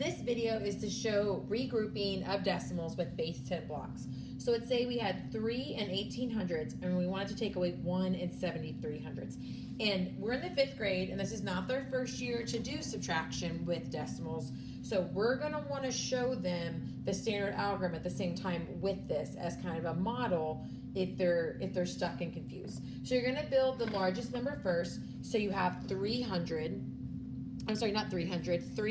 This video is to show regrouping of decimals with base 10 blocks. So let's say we had 3 and 1800s and we wanted to take away 1 and 7300s. And we're in the 5th grade and this is not their first year to do subtraction with decimals. So we're going to want to show them the standard algorithm at the same time with this as kind of a model if they're stuck and confused. So you're going to build the largest number first. So you have 3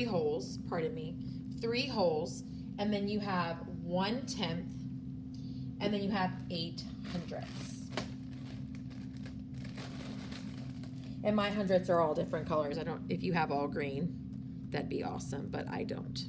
holes, pardon me, 3 holes, and then you have 1/10, and then you have 800ths. And my hundredths are all different colors. If you have all green, that'd be awesome, but I don't.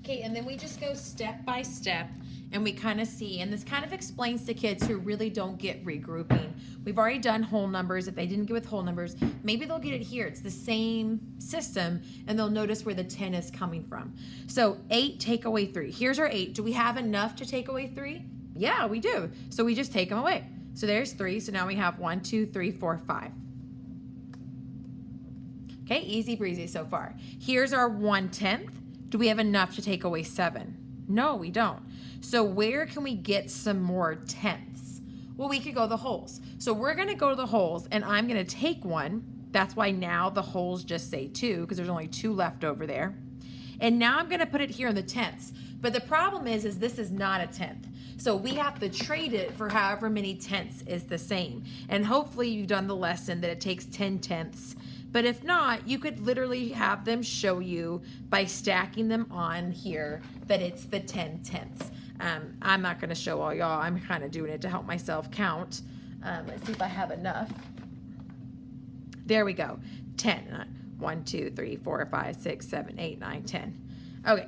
Okay, and then we just go step by step and we kind of see, and this kind of explains to kids who really don't get regrouping. We've already done whole numbers. If they didn't get with whole numbers, maybe they'll get it here. It's the same system and they'll notice where the 10 is coming from. So 8 take away 3. Here's our 8. Do we have enough to take away 3? Yeah, we do. So we just take them away. So there's 3. So now we have 1, 2, 3, 4, 5. Okay, easy breezy so far. Here's our 1/10. Do we have enough to take away 7? No, we don't. So where can we get some more tenths? Well, we could go the holes. So we're going to go to the holes, and I'm going to take 1. That's why now the holes just say 2, because there's only 2 left over there. And now I'm going to put it here in the tenths. But the problem is this is not a tenth. So we have to trade it for however many tenths is the same. And hopefully you've done the lesson that it takes 10 tenths. But if not, you could literally have them show you by stacking them on here that it's the 10 tenths. I'm not going to show all y'all. I'm kind of doing it to help myself count. Let's see if I have enough. There we go. 10. 1, 2, 3, 4, 5, 6, 7, 8, 9, 10. Okay.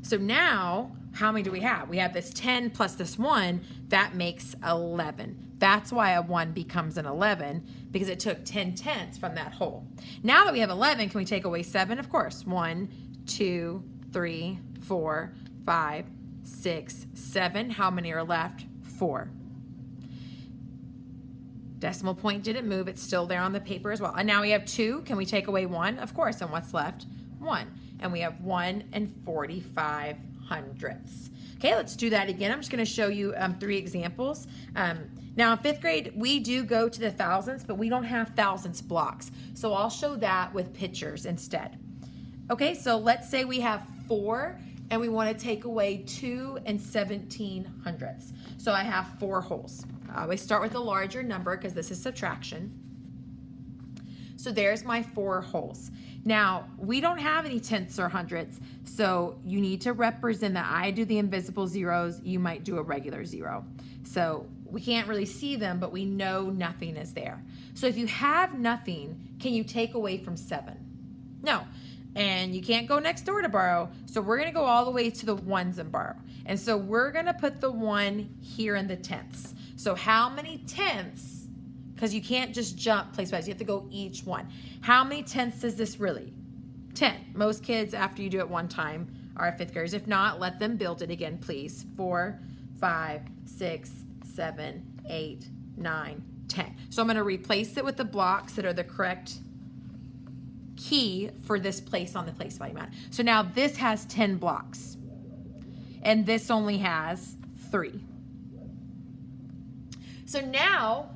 So now, how many do we have? We have this 10 plus this 1. That makes 11. That's why a 1 becomes an 11, because it took 10 tenths from that hole. Now that we have 11, can we take away 7? Of course. 1, 2, 3, 4, 5, 6, 7. How many are left? 4. Decimal point didn't move. It's still there on the paper as well. And now we have 2. Can we take away 1? Of course. And what's left? 1. And we have 1 and 45 hundredths. Okay, let's do that again. I'm just going to show you 3 examples. Now in 5th grade, we do go to the thousands, but we don't have thousands blocks. So I'll show that with pictures instead. Okay, so let's say we have 4 and we want to take away 2 and 17 hundredths. So I have 4 holes. I always start with a larger number because this is subtraction. So there's my 4 holes. Now, we don't have any tenths or hundredths, so you need to represent that. I do the invisible zeros, you might do a regular 0. So we can't really see them, but we know nothing is there. So if you have nothing, can you take away from 7? No. And you can't go next door to borrow, so we're going to go all the way to the ones and borrow. And so we're going to put the 1 here in the tenths. So how many tenths? Because you can't just jump place-wise. You have to go each one. How many tenths is this really? 10. Most kids, after you do it one time, are 5th graders. If not, let them build it again, please. 4, 5, 6, 7, 8, 9, 10. So I'm going to replace it with the blocks that are the correct key for this place on the place value mat. So now this has 10 blocks. And this only has 3. So now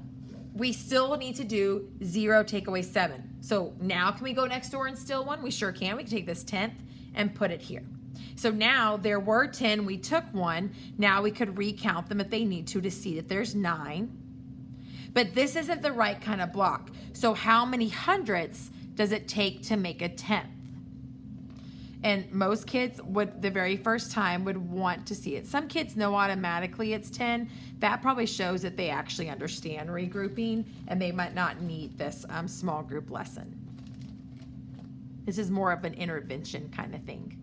we still need to do 0 take away 7. So now can we go next door and steal 1? We sure can. We can take this 10th and put it here. So now there were 10, we took 1. Now we could recount them if they need to see that there's 9. But this isn't the right kind of block. So how many hundredths does it take to make a 10th? And most kids would, the very first time, would want to see it. Some kids know automatically it's 10. That probably shows that they actually understand regrouping and they might not need this small group lesson. This is more of an intervention kind of thing.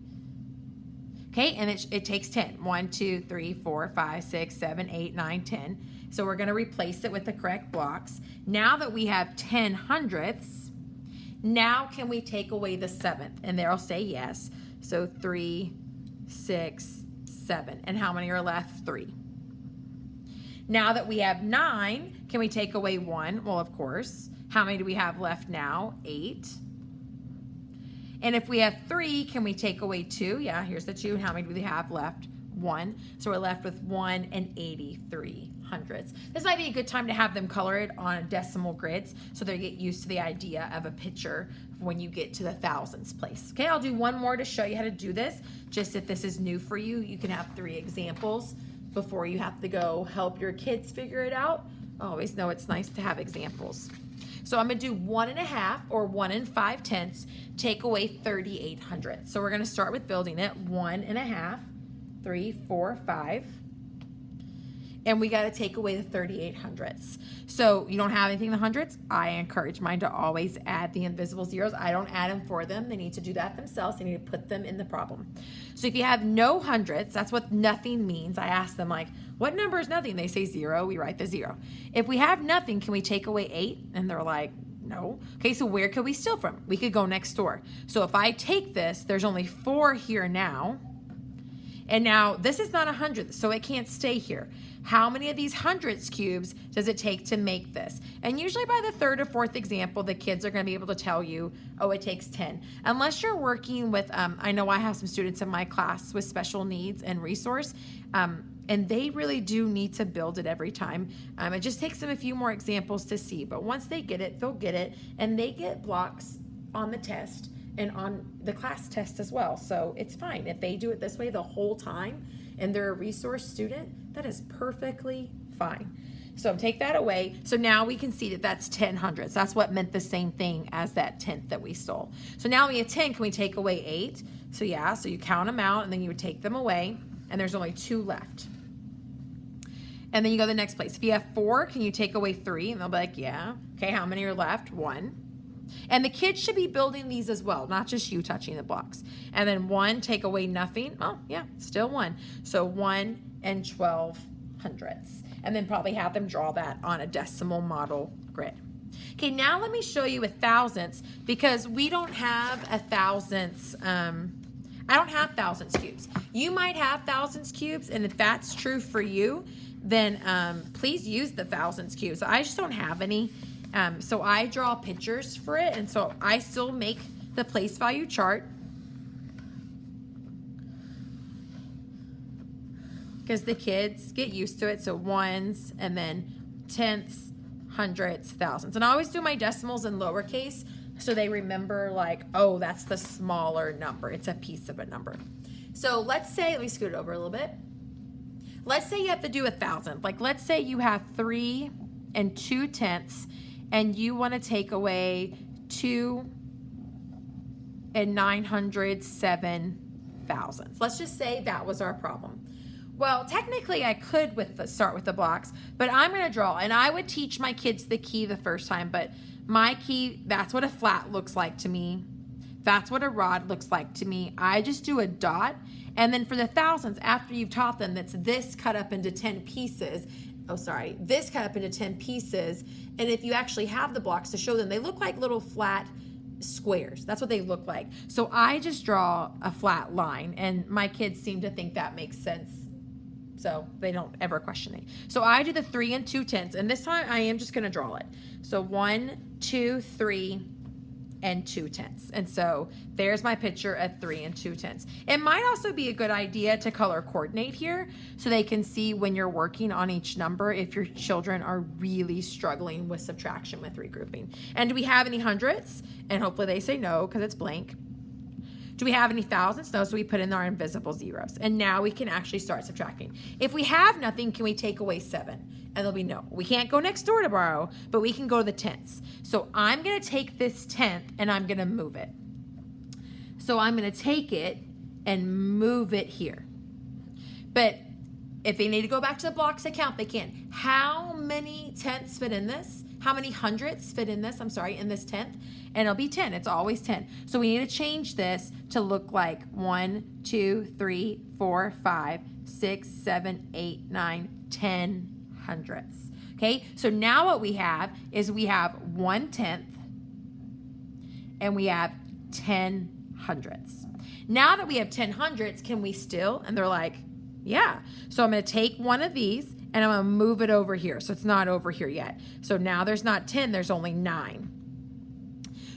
Okay, and it takes 10. 1, 2, 3, 4, 5, 6, 7, 8, 9, 10. So we're going to replace it with the correct blocks. Now that we have 10 hundredths, now can we take away the 7th? And they'll say yes. So 3, 6, 7. And how many are left? 3. Now that we have 9, can we take away 1? Well, of course. How many do we have left now? 8. And if we have 3, can we take away 2? Yeah, here's the 2. How many do we have left? 1. So we're left with 1 and 83 hundredths. This might be a good time to have them color it on decimal grids so they get used to the idea of a picture when you get to the thousands place. Okay, I'll do one more to show you how to do this. Just if this is new for you, you can have 3 examples before you have to go help your kids figure it out. I always know it's nice to have examples. So I'm going to do 1.5 or 1 5/10, take away 38 hundredths. So we're going to start with building it. 1.5, 3, 4, 5. And we got to take away the 38 hundredths. So you don't have anything in the hundreds? I encourage mine to always add the invisible zeros. I don't add them for them. They need to do that themselves. They need to put them in the problem. So if you have no hundredths, that's what nothing means. I ask them like, what number is nothing? They say 0. We write the 0. If we have nothing, can we take away 8? And they're like, no. Okay, so where could we steal from? We could go next door. So if I take this, there's only 4 here now. And now this is not a hundredth, so it can't stay here. How many of these hundredths cubes does it take to make this? And usually by the 3rd or 4th example, the kids are going to be able to tell you, oh, it takes 10. Unless you're working with, I know I have some students in my class with special needs and resource, and they really do need to build it every time. It just takes them a few more examples to see, but once they get it, they'll get it, and they get blocks on the test and on the class test as well. So it's fine. If they do it this way the whole time and they're a resource student, that is perfectly fine. So take that away. So now we can see that that's 10 hundredths. That's what meant the same thing as that 10th that we stole. So now we have 10, can we take away 8? So yeah, so you count them out and then you would take them away and there's only 2 left. And then you go to the next place. If you have 4, can you take away 3? And they'll be like, yeah. Okay, how many are left? 1. And the kids should be building these as well, not just you touching the blocks. And then 1, take away nothing. Oh, yeah, still 1. So 1 and 12 hundredths. And then probably have them draw that on a decimal model grid. Okay, now let me show you a thousandths because we don't have a thousandths. I don't have thousandths cubes. You might have thousandths cubes, and if that's true for you, then please use the thousandths cubes. I just don't have any. So I draw pictures for it, and so I still make the place value chart because the kids get used to it. So ones and then tenths, hundredths, thousands. And I always do my decimals in lowercase so they remember like, oh, that's the smaller number. It's a piece of a number. So let's say, let me scoot it over a little bit. Let's say you have to do 1,000. Like let's say you have 3 2/10 and you want to take away 2 907 thousandths. Let's just say that was our problem. Well, technically I could start with the blocks, but I'm going to draw, and I would teach my kids the key the first time, but my key, that's what a flat looks like to me. That's what a rod looks like to me. I just do a dot, and then for the thousands, after you've taught them that's this cut up into 10 pieces, this cut up into 10 pieces, and if you actually have the blocks to show them, they look like little flat squares. That's what they look like. So I just draw a flat line, and my kids seem to think that makes sense. So they don't ever question it. So I do the 3 2/10, and this time I am just going to draw it. So 1, 2, 3, and 2/10. And so there's my picture at 3 2/10. It might also be a good idea to color coordinate here so they can see when you're working on each number if your children are really struggling with subtraction with regrouping. And do we have any hundredths? And hopefully they say no because it's blank. Do we have any thousands? No, so we put in our invisible zeros. And now we can actually start subtracting. If we have nothing, can we take away 7? And there'll be no. We can't go next door to borrow, but we can go to the tenths. So I'm going to take this tenth and I'm going to move it. So I'm going to take it and move it here. But if they need to go back to the blocks to count, they can. How many tenths fit in this? How many hundredths fit in this? I'm sorry, in this tenth. And it'll be 10. It's always 10. So we need to change this to look like 1, 2, 3, 4, 5, 6, 7, 8, 9, 10 hundredths. Okay, so now what we have is we have 1/10 and we have 10 hundredths. Now that we have 10 hundredths, can we still? And they're like, yeah. So I'm going to take one of these and I'm gonna move it over here. So it's not over here yet. So now there's not 10, there's only 9.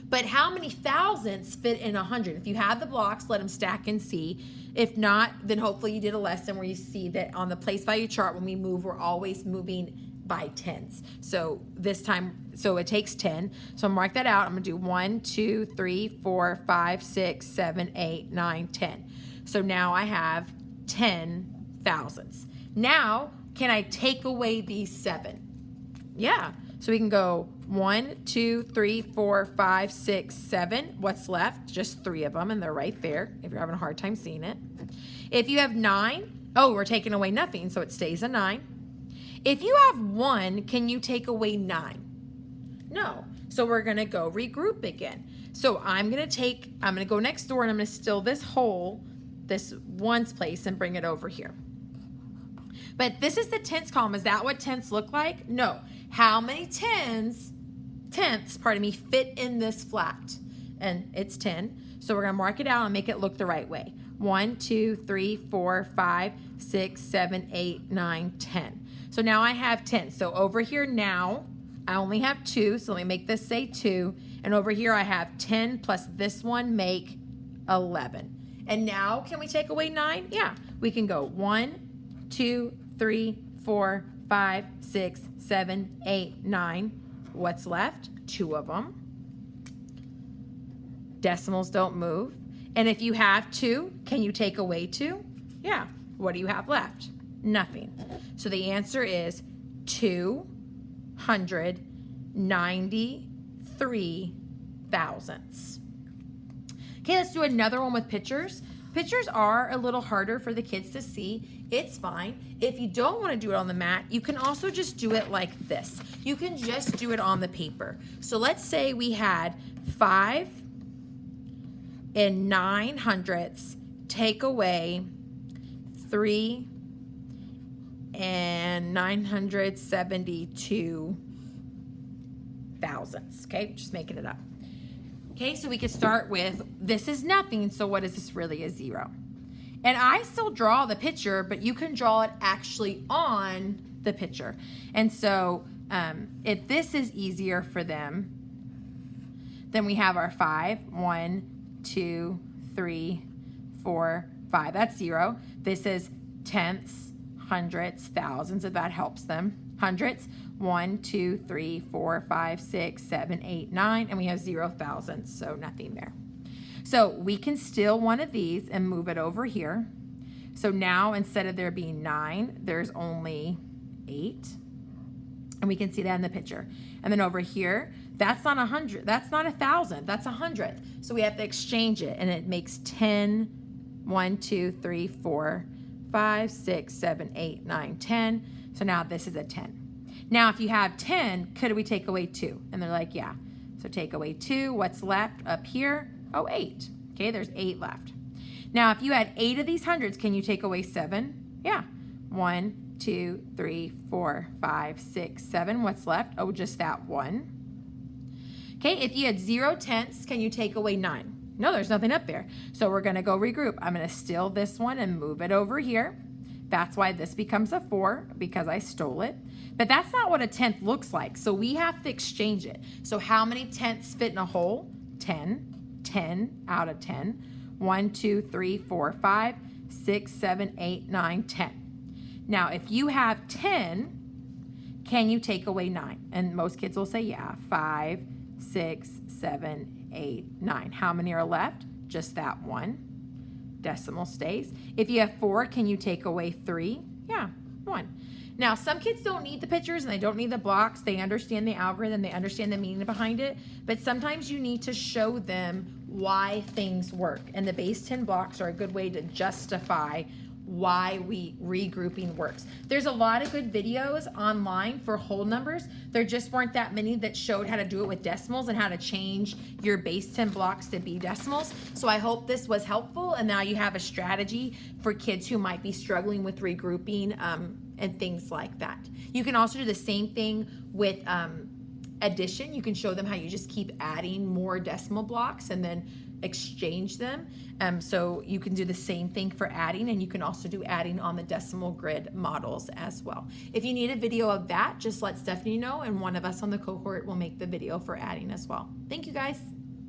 But how many thousandths fit in 100? If you have the blocks, let them stack and see. If not, then hopefully you did a lesson where you see that on the place value chart, when we move, we're always moving by tens. So this time, so it takes 10. So mark that out. I'm gonna do 1, 2, 3, 4, 5, 6, 7, 8, 9, 10. So now I have 10 thousandths. Now, can I take away these 7? Yeah. So we can go 1, 2, 3, 4, 5, 6, 7. What's left? Just 3 of them, and they're right there if you're having a hard time seeing it. If you have 9, oh, we're taking away nothing, so it stays a 9. If you have 1, can you take away 9? No. So we're going to go regroup again. So I'm going to go next door, and I'm going to steal this whole, this ones place, and bring it over here. But this is the tenths column. Is that what tenths look like? No. How many tenths, fit in this flat? And it's 10. So we're going to mark it out and make it look the right way. 1, 2, 3, 4, 5, 6, 7, 8, 9, 10. So now I have 10. So over here now, I only have 2. So let me make this say 2. And over here I have 10 plus this one make 11. And now can we take away 9? Yeah. We can go 1, 2, 3, 4, 5, 6, 7, 8, 9. What's left? 2 of them. Decimals don't move. And if you have 2, can you take away 2? Yeah. What do you have left? Nothing. So the answer is 293 thousandths. Okay, let's do another one with pictures. Pictures are a little harder for the kids to see. It's fine. If you don't want to do it on the mat, you can also just do it like this. You can just do it on the paper. So let's say we had 5 and 9 hundredths, take away 3 and 972 thousandths. Okay, just making it up. Okay, so we could start with, this is nothing, so what is this really? A 0. And I still draw the picture, but you can draw it actually on the picture. And so if this is easier for them, then we have our 5. 1, 2, 3, 4, 5. That's 0. This is tenths, hundredths, thousands, if that helps them. Hundredths, 1, 2, 3, 4, 5, 6, 7, 8, 9, and we have 0 thousandths, so nothing there. So we can steal one of these and move it over here. So now instead of there being 9, there's only 8. And we can see that in the picture. And then over here, that's not 100, that's not 1,000, that's 100. So we have to exchange it, and it makes 10, 1, 2, 3, 4, 5, 6, 7, 8, 9, 10. So now this is a 10. Now if you have 10, could we take away 2? And they're like, yeah. So take away 2, what's left up here? Oh, 8. Okay, there's 8 left. Now if you had 8 of these hundreds, can you take away 7? Yeah. 1, 2, 3, 4, 5, 6, 7. What's left? Oh, just that 1. Okay, if you had 0 tenths, can you take away 9? No, there's nothing up there. So we're gonna go regroup. I'm gonna steal this one and move it over here. That's why this becomes a 4, because I stole it. But that's not what a tenth looks like. So we have to exchange it. So how many tenths fit in a whole? 10. 10 out of 10. 1, 2, 3, 4, 5, 6, 7, 8, 9, 10. Now, if you have 10, can you take away 9? And most kids will say, yeah. 5, 6, 7, 8, 9. How many are left? Just that 1. Decimal stays. If you have 4, can you take away 3? Yeah, 1. Now, some kids don't need the pictures and they don't need the blocks. They understand the algorithm, they understand the meaning behind it, but sometimes you need to show them why things work. And the base 10 blocks are a good way to justify why regrouping works. There's a lot of good videos online for whole numbers. There just weren't that many that showed how to do it with decimals and how to change your base 10 blocks to be decimals. So I hope this was helpful, and now you have a strategy for kids who might be struggling with regrouping and things like that. You can also do the same thing with addition, you can show them how you just keep adding more decimal blocks and then exchange them. So you can do the same thing for adding, and you can also do adding on the decimal grid models as well. If you need a video of that, just let Stephanie know, and one of us on the cohort will make the video for adding as well. Thank you guys.